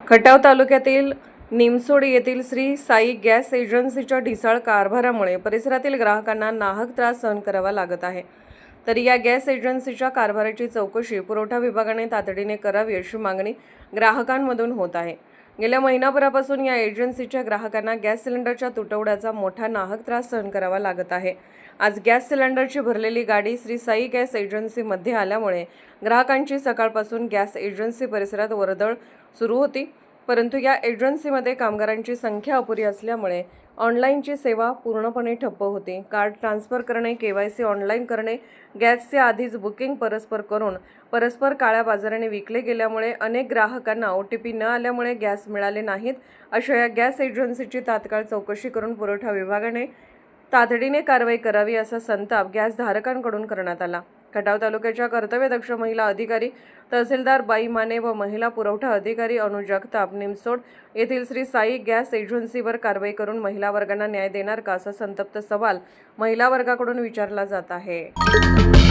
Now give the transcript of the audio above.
खटाव तालुक्यातील निमसोड येथील श्री साई गॅस एजन्सीच्या ढिसाळ कारभारामुळे परिसरातील ग्राहकांना नाहक त्रास सहन करावा लागत आहे। तरी या गॅस एजन्सीच्या कारभाराची चौकशी पुरवठा विभागाने तातडीने करावी अशी मागणी ग्राहकांमधून होत आहे। गेल्या महिनाभरापासून या एजन्सीच्या ग्राहकांना गॅस सिलेंडरच्या तुटवड्याचा मोठा नाहक त्रास सहन करावा लागत आहे। आज गॅस सिलेंडरची भरलेली गाडी श्री साई गॅस एजन्सीमध्ये आल्यामुळे ग्राहकांची सकाळपासून गॅस एजन्सी परिसरात वर्दळ सुरू होती। परंतु या एजन्सीमध्ये कामगारांची संख्या अपुरी असल्यामुळे ऑनलाईनची सेवा पूर्णपणे ठप्प होती। कार्ड ट्रान्सफर करणे, KYC ऑनलाईन करणे, गॅसचे आधीच बुकिंग परस्पर काळ्या बाजाराने विकले गेल्यामुळे अनेक ग्राहकांना OTP न आल्यामुळे गॅस मिळाले नाहीत। अशा या गॅस एजन्सीची तात्काळ चौकशी करून पुरवठा विभागाने तातडीने कारवाई करावी असा संताप गॅस धारकांकडून करण्यात आला। खटाव तालुक्याच्या कर्तव्यदक्ष महिला अधिकारी तहसीलदार बाई माने व महिला पुरवठा अधिकारी अनु जगताप निमसोड येथील श्री साई गॅस एजन्सीवर कारवाई करून महिला वर्गांना न्याय देणार का असा संतप्त सवाल महिला वर्गाकडून विचारला जात आहे।